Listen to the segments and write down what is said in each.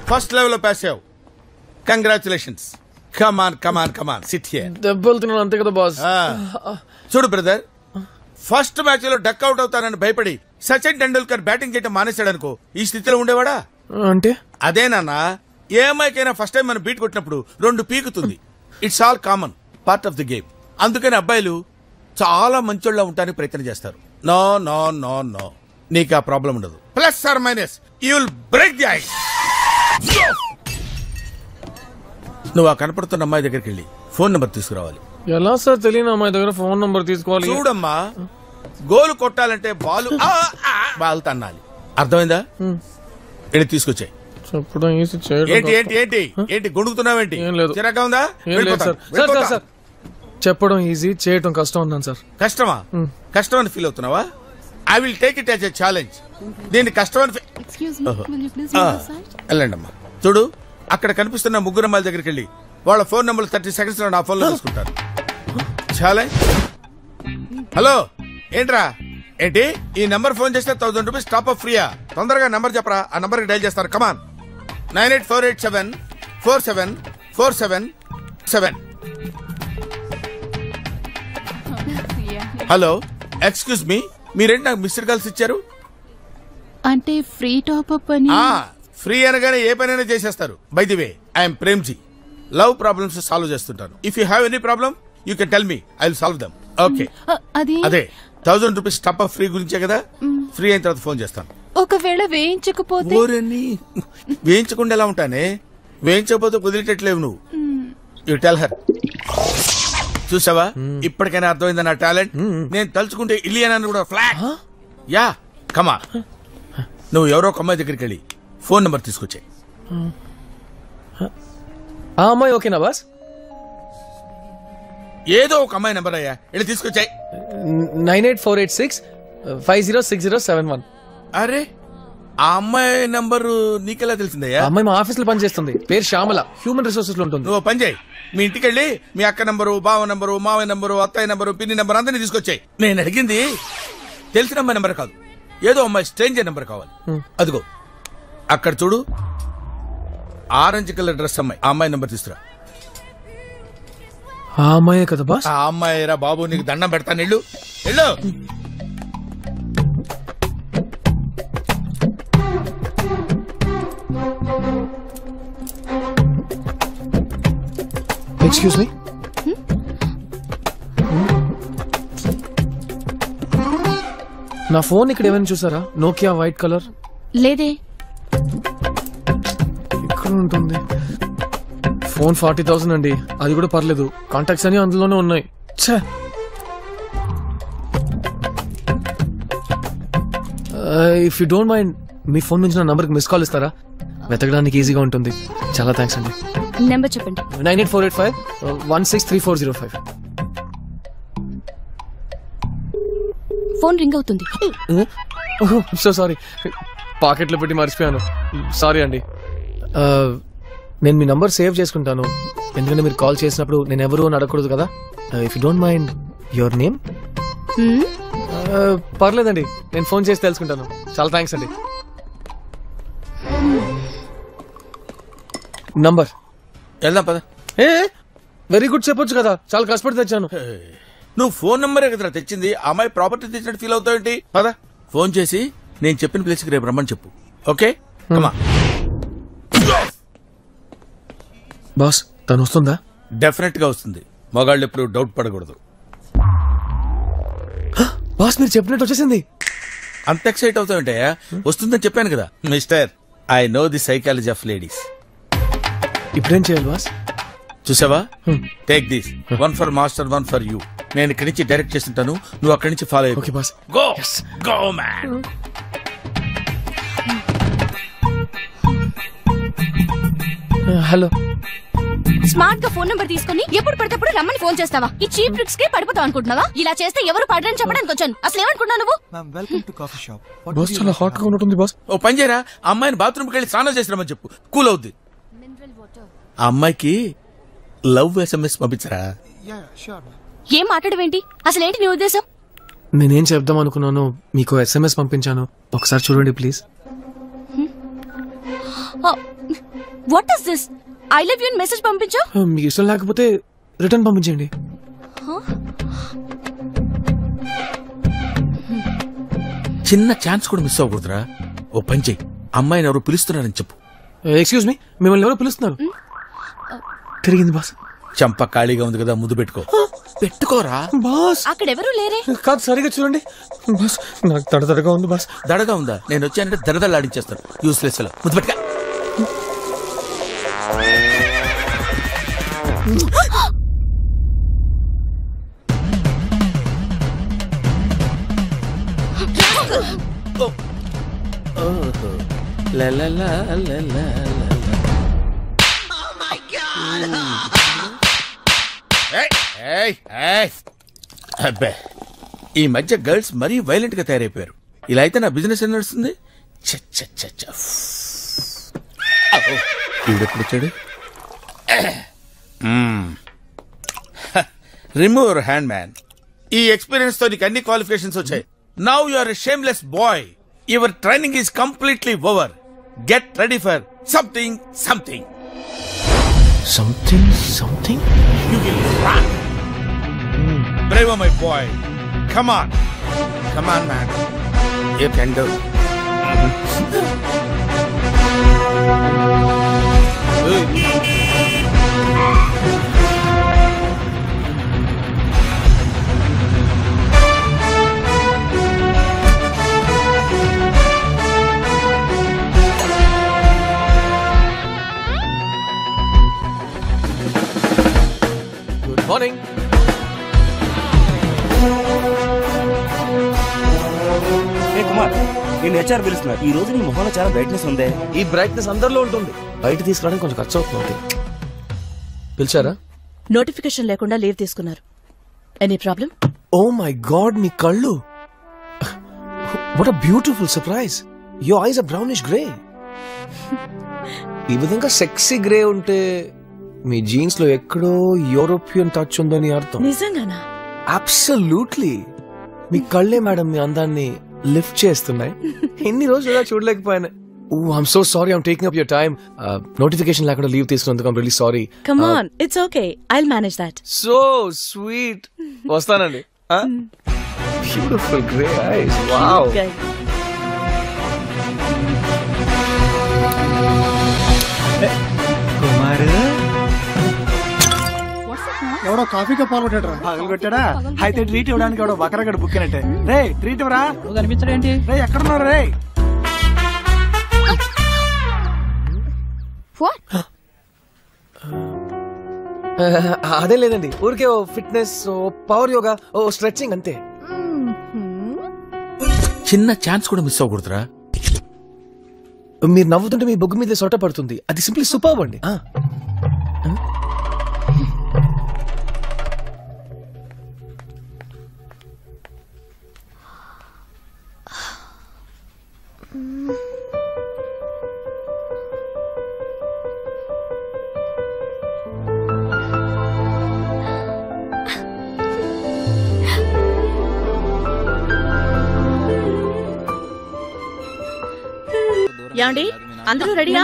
First level లో pass అయ్యావు. Congratulations. Come on sit here. దెబ్బలు తిన్నాను అంతే కదా బాస్. చూడు బ్రదర్, ఫస్ట్ మ్యాచ్ లో డక్ అవుట్ అవుతానని భయపడి సచిన్ టెండూల్కర్ బ్యాటింగ్ చేయడం మానేశాడనుకో, ఈ స్థితిలో ఉండేవాడా? అంటే అదేనా, ఏ అమ్మాయికైనా ఫస్ట్ టైం మనం బీట్ కొట్టినప్పుడు 2 పీకుతుంది. It's all common part of the game. అందుకని అబ్బాయిలు చాలా మంచోళ్ళ ఉండడానికి ప్రయత్నం చేస్తారు. నో నో నో నో, నీకు ఆ ప్రాబ్లం ఉండదు. Plus or minus you will break the ice. నువ్వు ఆ కనపడుతున్న అమ్మాయి దగ్గరికి వెళ్ళి ఫోన్ నెంబర్ తీసుకురావాలి. ఎలా సార్ తెలియని అమ్మాయి దగ్గర ఫోన్ నంబర్ తీసుకోవాలి? చూడమ్మా, గోలు కొట్టాలంటే బాల్ తన్నాలి, అర్థమైందా? వెళ్ళి తీసుకొచ్చాయి. చెప్పడం ఈజీ, ఏంటి ఏంటి ఏంటి ఏంటి గొడుగుతున్నావేంటి? చిరాగా ఉందా? సార్ చెప్పడం ఈజీ, చేయటం కష్టం ఉన్నాను సార్. కష్టమా? కష్టం అని ఫీల్ అవుతున్నావా? I will take it as a challenge. దీన్ని కష్టం అని వెళ్ళండి అమ్మా. చూడు, అక్కడ కనిపిస్తున్న 3 అమ్మాయిల దగ్గరికి వెళ్ళి వాళ్ళ ఫోన్ నెంబర్ 30 seconds లో నా ఫోన్ లో తీసుకుంటారు. ఛాలెంజ్. హలో, ఏంట్రా? ఏంటి ఈ నెంబర్ ఫోన్ చేస్తే 1000 రూపీస్ టాప్ అప్ ఫ్రీయా? తొందరగా నెంబర్ చెప్పరా, ఆ నెంబర్ కి డైల్ చేస్తారు. కమాన్. 9848747477. హలో, ఎక్స్క్యూజ్ మీ, మీరేంటి నాకు మిస్డ్ కాల్స్ ఇచ్చారు? అంటే ఫ్రీ టాప్ అప్ అని. ఫ్రీ అనగానే ఏ పనైనా చేసేస్తారు. By the way, I'm Premji. Love problems solve చేస్తుంటాను. If you have any problem you can tell me, I will solve them. Okay, అదే 1000 రూపీస్ టాప్ అప్ ఫ్రీ గురించే కదా. ఫ్రీ అయిన తర్వాత ఫోన్ చేస్తాను. ఒకవేళ వేయించకపోతే? వేయించకుండా ఎలా ఉంటానే? వేయించకపోతే కుదిరేటట్లేవు నువ్వు. You tell her. చూసావా, ఇప్పటికైనా అర్థమైందా నా టాలెంట్? నేను తలుచుకుంటే ఇలియనాన్ని కూడా ఫ్లాట్. యా, కమా. నువ్వు ఎవరో ఒక అమ్మాయి దగ్గరికి వెళ్ళి ఫోన్ నెంబర్ తీసుకొచ్చాయి. ఆ అమ్మాయి ఓకేనా బాస్? ఏదో ఒక అమ్మాయి నెంబర్ అయ్యా, వెళ్ళి తీసుకొచ్చాయి. 9848650607. అరే, ఆ అమ్మాయి నంబరు నీకెలా తెలిసిందయ్యా? అమ్మాయి మా ఆఫీస్ లో పనిచేస్తుంది. పేరు శ్యామల, హ్యూమన్ రిసోర్సెస్ లో ఉంటుంది. నువ్వు పని చేయి, మీ ఇంటికి వెళ్ళి మీ అక్క నంబరు, బావ నంబరు, మావయ్య నంబరు, అత్తయ్య నంబరు, పిన్ని నంబరు అందరినీ తీసుకొచ్చాయి. నేను అడిగింది తెలిసిన అమ్మాయి నెంబర్ కాదు, ఏదో అమ్మాయి స్ట్రేంజర్ నెంబర్ కావాలి. అదిగో అక్కడ చూడు, ఆరెంజ్ కలర్ డ్రెస్ అమ్మాయి. ఆ అమ్మాయి నెంబర్ తీసుకురా. ఆ అమ్మాయే కదా బాస్? ఆ అమ్మాయి రా బాబు, నీకు దండం పెడతాను. వెళ్ళు వెళ్ళు. ఎక్స్క్యూజ్ మీ, నా ఫోన్ ఇక్కడ ఏమైనా చూసారా? Nokia white colour. లేదే. ఇక్కడ ఉంటుంది. ఫోన్ 40,000 అండి, అది కూడా పర్లేదు. కాంటాక్ట్స్ అని అందులోనే ఉన్నాయి. If you don't mind, me phone నుంచి నా నంబర్కి మిస్ కాల్ ఇస్తారా? వెతకడానికి ఈజీగా ఉంటుంది. చాలా థ్యాంక్స్ అండి. నెంబర్ చెప్పండి. 984851634005. ఫోన్ రింగ్ అవుతుంది. సో సారీ, పాకెట్లో పెట్టి మర్చిపోయాను. సారీ అండి. నేను మీ నంబర్ సేవ్ చేసుకుంటాను, ఎందుకంటే మీరు కాల్ చేసినప్పుడు నేను ఎవరు అని అడగకూడదు కదా. If you don't mind, your name? పర్లేదండి, నేను ఫోన్ చేసి తెలుసుకుంటాను. చాలా థ్యాంక్స్ అండి. నంబర్ వెళ్దాం పద. వెరీ గుడ్ చెప్పొచ్చు కదా, చాలా కష్టపడి తెచ్చాను. నువ్వు ఫోన్ నెంబరే కదా తెచ్చింది, అమ్మాయి ప్రాపర్టీ తెచ్చినట్టు ఫీల్ అవుతావేంటి? పద, ఫోన్ చేసి నేను చెప్పిన ప్లేస్ కి రేపు రమ్మని చెప్పు. ఓకే, బాస్ తను వస్తుందా? డెఫినెట్ గా వస్తుంది. మగాళ్ళు ఎప్పుడు డౌట్ పడకూడదు. బాస్ మీరు చెప్పినట్టు వచ్చేసింది. అంత ఎక్సైట్ అవుతావంటే వస్తుందని చెప్పాను కదా. Mister, I know the psychology of ladies. ఇప్పుడేం చేయాలి బాస్? చూసావా, take this, 1 for master 1 for you. నేను ఇక్కడి నుంచి డైరెక్ట్ చేస్తుంటాను, నువ్వు అక్కడి నుంచి ఫాలో అయ్యి. Okay boss. Go go man. Hello. Smart గా ఫోన్ నెంబర్ తీసుకుని ఎప్పుడు పడితే రమ్మని ఫోన్ చేస్తావా? ఈ చీప్ ట్రిక్స్ కి పడిపోతావు అనుకుంటున్నావా? ఇలా చేస్తే ఎవరు పడరని చెప్పడానికి వచ్చాను. అసలు ఏమనుకుంటున్నావు నువ్వు? బాస్ చాలా హాట్ గా ఉంటుంది బాస్. ఓ పని చేయరా, అమ్మాయిని బాత్రూమ్కి వెళ్ళి స్నానం చేసినామని చెప్పు, కూల్ అవుద్ది. ఆ అమ్మాయికి లవ్ SMS పంపించరా? ఏం మాట్లాడవేంటి? అసలు ఏంటి నీ ఉద్దేశం? నేనేం చెప్దాం అనుకున్నాను, మీకు SMS పంపించాను, ఒకసారి చూడండి please. What is this? I love you అని మెసేజ్ పంపించా? మీకు ఇష్టం లేకపోతే రిటర్న్ పంపించండి. చిన్న ఛాన్స్ కూడా మిస్ అవ్వకూడదురా. ఓ పని చెయ్యి, అమ్మాయిని ఎవరు పిలుస్తున్నారని చెప్పు. ఎక్స్క్యూజ్ మీ, మిమ్మల్ని ఎవరో పిలుస్తున్నారు. తిరిగింది బాస్. చంప ఖాళీగా ఉంది కదా, ముద్దు పెట్టుకోరా బాస్. అక్కడ ఎవరు లేరే. కాదు, సరిగా చూడండి బాస్. నాకు దడదడగా ఉంది బాస్. దడగా ఉందా? నేను వచ్చానంటే దడదలాడించేస్తాను. యూస్లెస్ లో ముద్దు పెట్టుకో. అబ్బే, ఈ మధ్య గర్ల్స్ మరీ వైలెంట్ గా తయారైపోయారు. ఇలా అయితే నా బిజినెస్ ఏం నడుస్తుంది? ఈవిడెప్పుడు వచ్చాడు? Remove your hand man. ఈ ఎక్స్పీరియన్స్ తో నీకు అన్ని క్వాలిఫికేషన్స్ వచ్చాయి. Now you are a shameless boy. Your training is completely over. Get ready for something something. Something You will run. Bravo, my boy. Come on. Come on, man. You can do. Good morning. Kumar, నేను HR పిలుస్తున్నా. ఈ రోజు నీ మొహంలో చాలా brightness ఉంది. ఈ brightness అందరిలో ఉంటుంది, బయట తీసుకురావడానికి కొంచెం ఖర్చు అవుతుంది. పిలిచారా? నోటిఫికేషన్ లేకుండా లీవ్ తీసుకున్నారు. Any problem? Oh my god, మీ కళ్ళు! What a beautiful surprise. Your eyes are brownish grey. ఈ విధంగా సెక్సీ గ్రే ఉంటే మీ జీన్స్ లో ఎక్కడో యూరోపియన్ టచ్ ఉందని అర్థం. నిజంగానా? అబ్సల్యూట్లీ. మీ కళ్ళే మేడం మీ అందాన్ని లిఫ్ట్ చేస్తున్నాయి. ఎన్ని రోజులు ఇలా చూడలేకపోయాను. I'm so sorry, I'm taking up your time. Notification లేకుండా లీవ్ తీసుకున్నందుకు I'm really sorry. Come on, it's okay, I'll manage that. So sweet. వస్తానండి. Beautiful grey eyes. Wow. Kumar ఎవడో కాఫీగా పాల్గొట్టాడు. పగలు కొట్టాడా? అయితే ట్రీట్ ఇవ్వడానికి ఎవడో బకరగడ బుక్ అయినట్టే. రే ట్రీట్ ఇవ్వరా? కనిపించడేంటి? రే ఎక్కడున్నారు రే? అదే లేదండి, ఊరికే ఓ ఫిట్నెస్, ఓ పవర్ యోగా, ఓ స్ట్రెచింగ్ అంతే. చిన్న ఛాన్స్ కూడా మిస్ అవ్వకూడదురా. మీరు నవ్వుతుంటే మీ బొగ్గు మీద సొట్ట పడుతుంది. అది సింప్లీ సూపర్బ్ అండి. యాండి, అందరూ రెడీయా?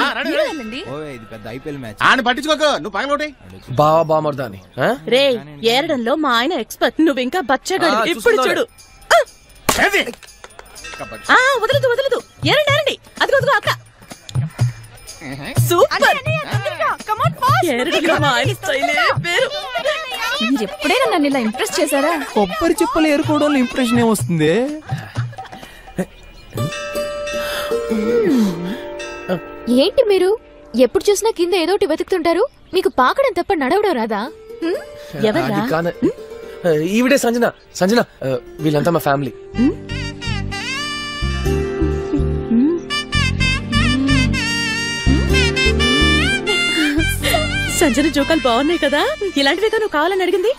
ఇది పెద్ద ఐపీఎల్ మ్యాచ్. ఆయన పట్టించుకోకు, నువ్వు పగలొకటి. బావా బామర్దాని. రే, ఏరడంలో మా ఆయన ఎక్స్పర్ట్. నువ్వు ఇంకా బచ్చగాడు. ఇప్పుడు చూడు. వదలదు వదలదు. ఏరండి ఏరండి. అదిగో అదిగో అక్క. సూపర్. ఏరడంలో మా ఆయన స్టైలే వేరు. మీరు ఎప్పుడైనా నన్ను ఇలా ఇంప్రెస్ చేశారా? కొబ్బరి చిప్పలు ఏరుకోవడంలో ఇంప్రెషన్ ఏమొస్తుంది? ఏంటి మీరు ఎప్పుడు చూసినా కింద ఏదోటి వెతుకుతుంటారు? మీకు పాకడం తప్ప నడవడం రాదా? ఎవరా? ఈవిడే సంజన. సంజన, వీళ్ళంతా మా ఫ్యామిలీ. సంజన జోకాలు బాగున్నాయి కదా. ఇలాంటివి నువ్వు కావాలని అడిగింది.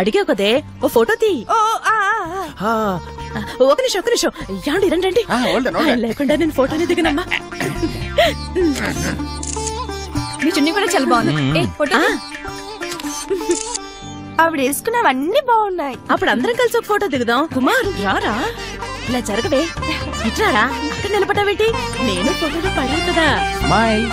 అడిగావు కదే, ఓ ఫోటో తీ. ఒక నిమిషం ఒక నిమిషం. యాండి రండి రండి. ఆయన లేకుండా నేను ఫోటోని దిగనమ్మా. మీ చున్నీ కూడా చాలా బాగుంది. ఆవిడ వేసుకున్నవన్నీ బాగున్నాయి. అప్పుడు అందరం కలిసి ఒక ఫోటో దిగుదాం. కుమార్ రారా, ఇలా జరగవే. ఇట్లారా, అక్కడ నిలబడ్డావేంటి? నేను పొగలు పడాను కదా. స్మైల్.